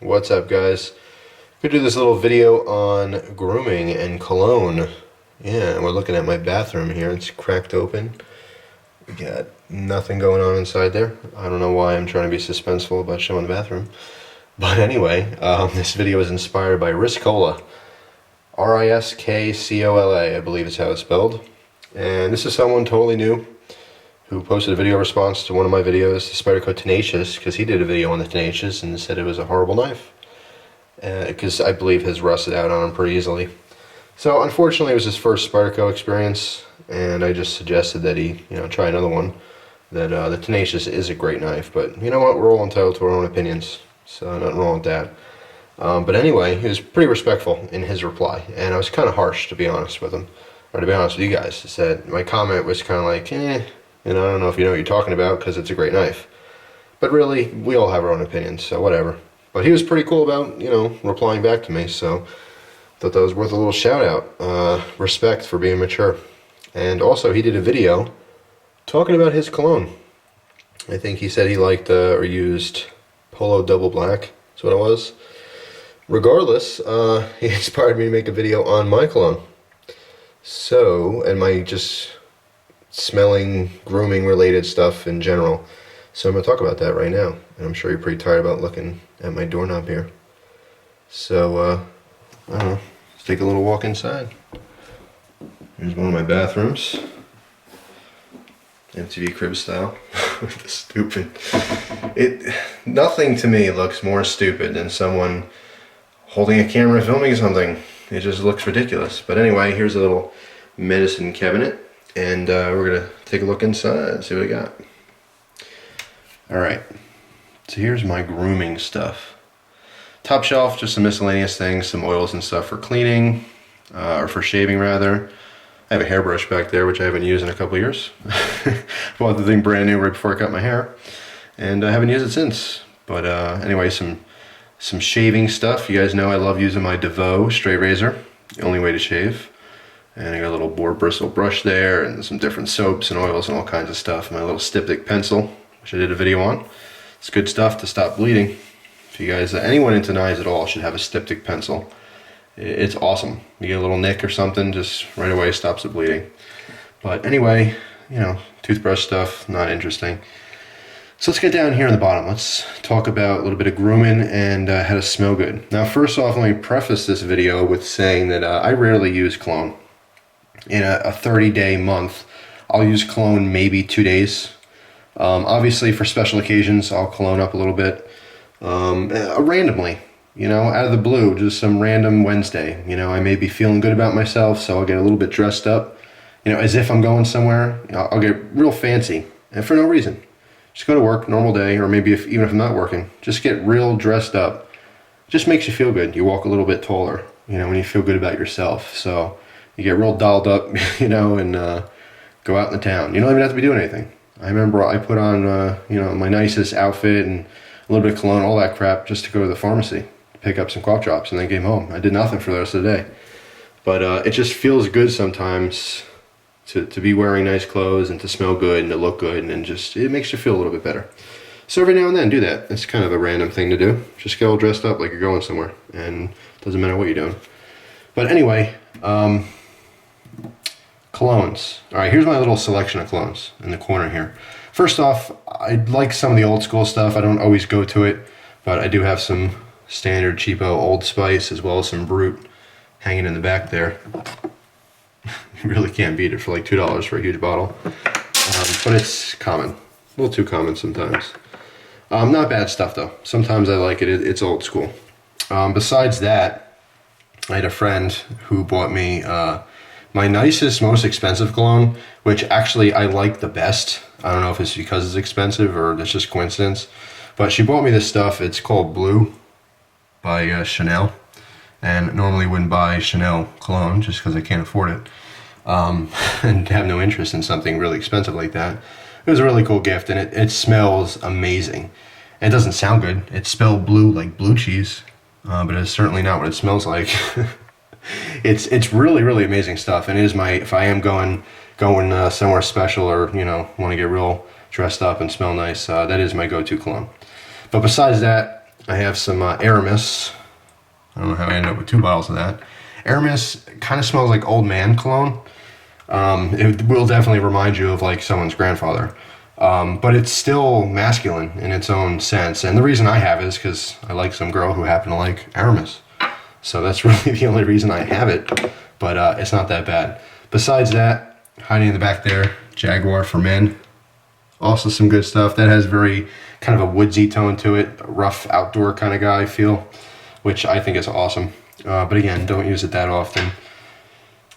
What's up, guys? Gonna do this little video on grooming and cologne. Yeah, we're looking at my bathroom here. It's cracked open. We got nothing going on inside there. I don't know why I'm trying to be suspenseful about showing the bathroom. But anyway, this video is inspired by Riscola. Riskcola, I believe is how it's spelled. And this is someone totally new who posted a video response to one of my videos, the Spyderco Tenacious, because he did a video on the Tenacious and said it was a horrible knife. Because I believe his rusted out on him pretty easily. So unfortunately it was his first Spyderco experience, and I just suggested that he, try another one. That the Tenacious is a great knife, but you know what, we're all entitled to our own opinions, so nothing wrong with that. But anyway, he was pretty respectful in his reply, and I was kind of harsh, to be honest with him, or to be honest with you guys. I said, my comment was kind of like, I don't know if you know what you're talking about because it's a great knife. But really, we all have our own opinions, so whatever. But he was pretty cool about, replying back to me, so thought that was worth a little shout out. Respect for being mature. And also, he did a video talking about his cologne. I think he said he liked or used Polo Double Black. That's what it was. Regardless, he inspired me to make a video on my cologne. So, and my just smelling, grooming related stuff in general. So I'm going to talk about that right now. And I'm sure you're pretty tired about looking at my doorknob here. So, I don't know, let's take a little walk inside. Here's one of my bathrooms. MTV Crib style. Stupid. Nothing to me looks more stupid than someone holding a camera filming something. It just looks ridiculous. But anyway, here's a little medicine cabinet. And we're going to take a look inside and see what I got. Alright, so here's my grooming stuff. Top shelf, just some miscellaneous things, some oils and stuff for cleaning, or for shaving rather. I have a hairbrush back there, which I haven't used in a couple of years. Bought the thing brand new right before I cut my hair, and I haven't used it since. But anyway, some shaving stuff. You guys know I love using my DeVoe straight razor, the only way to shave. And I got a little boar bristle brush there, and some different soaps and oils and all kinds of stuff. My little styptic pencil, which I did a video on. It's good stuff to stop bleeding. If you guys, anyone into knives at all should have a styptic pencil. It's awesome. You get a little nick or something, just right away stops the bleeding. But anyway, toothbrush stuff, not interesting. So let's get down here in the bottom. Let's talk about a little bit of grooming and how to smell good. Now first off, let me preface this video with saying that I rarely use cologne. In a 30-day month, I'll use cologne maybe 2 days. Obviously for special occasions, I'll cologne up a little bit. Randomly, out of the blue, just some random Wednesday. I may be feeling good about myself, so I'll get a little bit dressed up. As if I'm going somewhere. I'll get real fancy, and for no reason. Just go to work, normal day, or maybe even if I'm not working, just get real dressed up. Just makes you feel good. You walk a little bit taller, when you feel good about yourself. So you get real dolled up, and go out in the town. You don't even have to be doing anything. I remember I put on, my nicest outfit and a little bit of cologne, all that crap, just to go to the pharmacy, pick up some cough drops, and then came home. I did nothing for the rest of the day. But it just feels good sometimes to be wearing nice clothes and to smell good and to look good, and just, it makes you feel a little bit better. So every now and then do that. It's kind of a random thing to do. Just get all dressed up like you're going somewhere, and it doesn't matter what you're doing. But anyway, colognes. Alright, here's my little selection of colognes in the corner here. First off, I like some of the old school stuff. I don't always go to it, but I do have some standard cheapo Old Spice as well as some Brute hanging in the back there. You really can't beat it for like $2 for a huge bottle. But it's common. A little too common sometimes. Not bad stuff though. Sometimes I like it. It's old school. Besides that, I had a friend who bought me my nicest, most expensive cologne, which actually I like the best. I don't know if it's because it's expensive or it's just coincidence, but she bought me this stuff. It's called Blue by Chanel, and normally wouldn't buy Chanel cologne just because I can't afford it, and have no interest in something really expensive like that. It was a really cool gift, and it smells amazing. It doesn't sound good. It's spelled blue like blue cheese, but it's certainly not what it smells like. It's really, really amazing stuff, and it is if I am going somewhere special, or want to get real dressed up and smell nice, that is my go-to cologne. But besides that, I have some Aramis. I don't know how I ended up with 2 bottles of that. Aramis kind of smells like old man cologne. It will definitely remind you of like someone's grandfather. But it's still masculine in its own sense. And the reason I have it is because I like some girl who happened to like Aramis. So that's really the only reason I have it. But it's not that bad. Besides that, hiding in the back there, Jaguar for men. Also some good stuff. That has very kind of a woodsy tone to it. A rough outdoor kind of guy feel, which I think is awesome. But again, don't use it that often.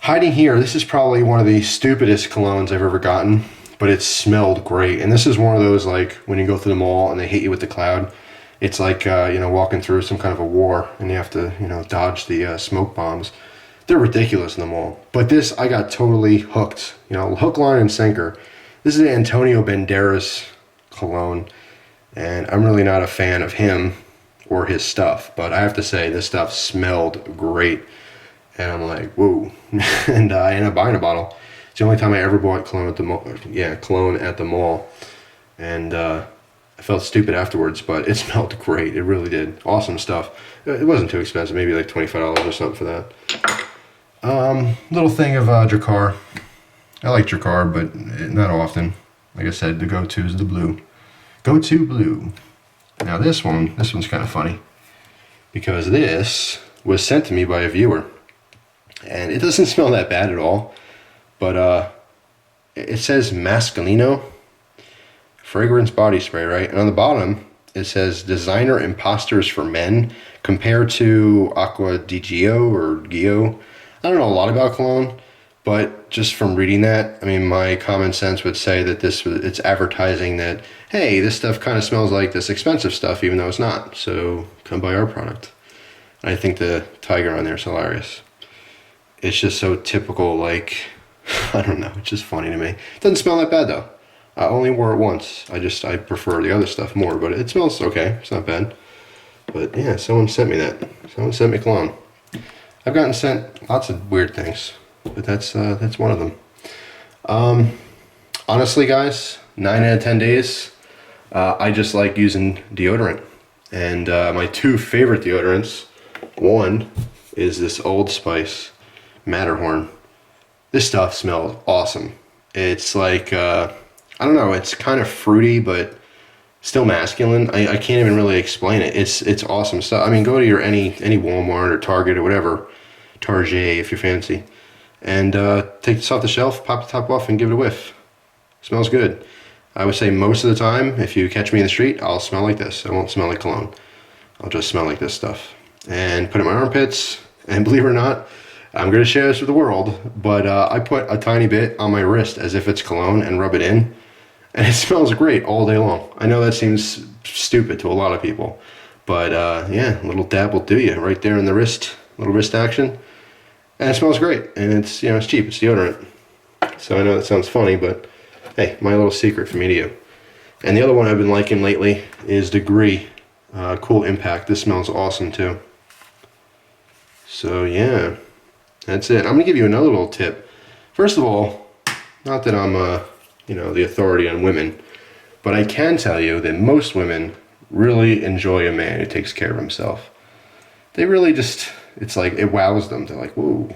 Hiding here, this is probably one of the stupidest colognes I've ever gotten, but it smelled great. And this is one of those, like, when you go through the mall and they hit you with the cloud, it's like, walking through some kind of a war and you have to, dodge the smoke bombs. They're ridiculous in the mall. But this, I got totally hooked. Hook, line, and sinker. This is Antonio Banderas cologne, and I'm really not a fan of him or his stuff, but I have to say, this stuff smelled great. And I'm like, whoa. And I ended up buying a bottle. It's the only time I ever bought cologne at the mall. Yeah, cologne at the mall. And I felt stupid afterwards, but it smelled great. It really did. Awesome stuff. It wasn't too expensive. Maybe like $25 or something for that. Little thing of Drakkar. I like Drakkar, but not often. Like I said, the go-to is the blue. Go-to blue. Now this one's kind of funny. Because this was sent to me by a viewer. And it doesn't smell that bad at all, but it says Masculino fragrance body spray, right? And on the bottom it says designer imposters for men compared to Acqua di Gio or Gio. I don't know a lot about cologne, but just from reading that, I mean, my common sense would say that it's advertising that, hey, this stuff kind of smells like this expensive stuff, even though it's not. So come buy our product. I think the tiger on there is hilarious. It's just so typical, like, I don't know, it's just funny to me. It doesn't smell that bad, though. I only wore it once. I prefer the other stuff more, but it smells okay. It's not bad. But, yeah, someone sent me that. Someone sent me cologne. I've gotten sent lots of weird things, but that's one of them. Honestly, guys, 9 out of 10 days, I just like using deodorant. And my 2 favorite deodorants, one is this Old Spice Matterhorn. This stuff smells awesome. It's like, I don't know, it's kind of fruity, but still masculine. I can't even really explain it. It's awesome stuff. I mean, go to your any Walmart or Target or whatever, Target if you're fancy, and take this off the shelf, pop the top off, and give it a whiff. Smells good. I would say most of the time, if you catch me in the street, I'll smell like this. I won't smell like cologne. I'll just smell like this stuff. And put it in my armpits, and believe it or not, I'm going to share this with the world, but I put a tiny bit on my wrist as if it's cologne and rub it in, and it smells great all day long. I know that seems stupid to a lot of people, but yeah, a little dab will do you right there in the wrist, little wrist action, and it smells great, and it's, it's cheap, it's deodorant. So I know that sounds funny, but hey, my little secret from me to you. And the other one I've been liking lately is Degree Cool Impact. This smells awesome too. So yeah. That's it. I'm going to give you another little tip. First of all, not that I'm, the authority on women, but I can tell you that most women really enjoy a man who takes care of himself. They really just, it's like, it wows them. They're like, whoa,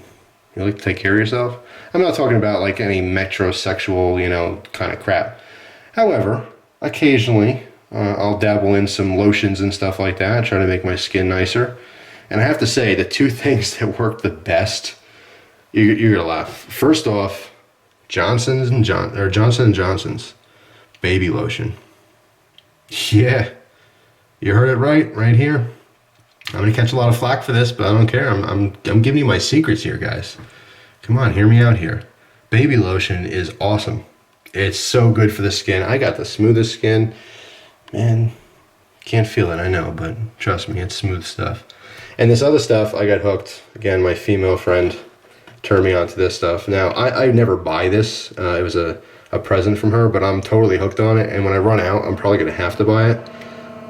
you like to take care of yourself? I'm not talking about like any metrosexual, kind of crap. However, occasionally, I'll dabble in some lotions and stuff like that, try to make my skin nicer. And I have to say, the 2 things that work the best, you're gonna laugh. First off, Johnson & Johnson's baby lotion. Yeah, you heard it right here. I'm gonna catch a lot of flack for this, but I don't care. I'm giving you my secrets here, guys. Come on, hear me out here. Baby lotion is awesome. It's so good for the skin. I got the smoothest skin. Man, can't feel it, I know, but trust me, it's smooth stuff. And this other stuff, I got hooked. Again, my female friend turned me on to this stuff. Now, I never buy this. It was a present from her, but I'm totally hooked on it. And when I run out, I'm probably going to have to buy it.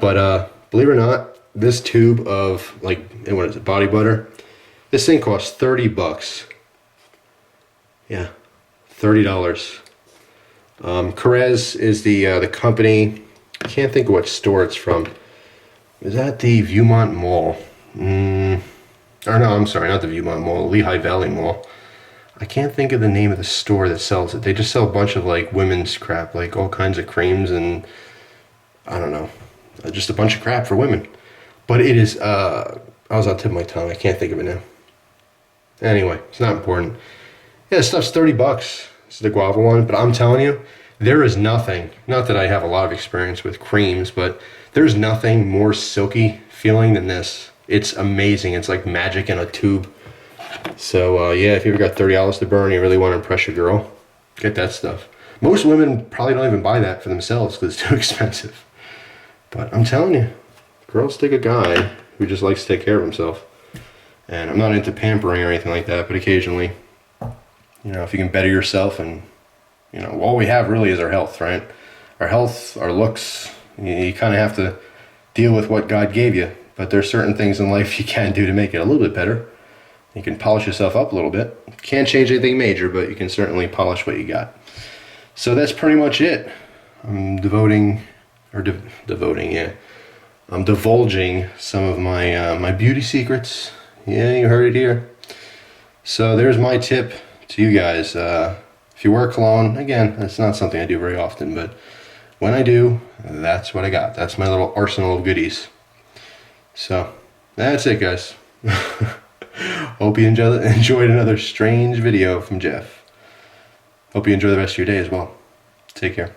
But believe it or not, this tube of, what is it, body butter? This thing costs $30. Yeah, $30. Carez is the company. I can't think of what store it's from. was at the Viewmont Mall. Or no, I'm sorry, not the Viewmont Mall, Lehigh Valley Mall. I can't think of the name of the store that sells it. They just sell a bunch of like women's crap, like all kinds of creams and I don't know, just a bunch of crap for women. But it is, I was on the tip of my tongue. I can't think of it now. Anyway, it's not important. Yeah, this stuff's $30. This is the guava one, but I'm telling you, there is nothing, not that I have a lot of experience with creams, but there's nothing more silky feeling than this. It's amazing. It's like magic in a tube. So yeah, if you ever got $30 to burn, you really want to impress your girl, get that stuff. Most women probably don't even buy that for themselves because it's too expensive. But I'm telling you, girls take a guy who just likes to take care of himself. And I'm not into pampering or anything like that, but occasionally, you know, if you can better yourself and, you know, all we have really is our health, right? Our health, our looks, you kind of have to deal with what God gave you. But there's certain things in life you can do to make it a little bit better. You can polish yourself up a little bit. Can't change anything major, but you can certainly polish what you got. So that's pretty much it. I'm divulging some of my my beauty secrets. Yeah, you heard it here. So there's my tip to you guys. If you wear cologne, again, that's not something I do very often, but when I do, that's what I got. That's my little arsenal of goodies. So that's it, guys. Hope you enjoyed another strange video from Jeff. Hope you enjoy the rest of your day as well. Take care.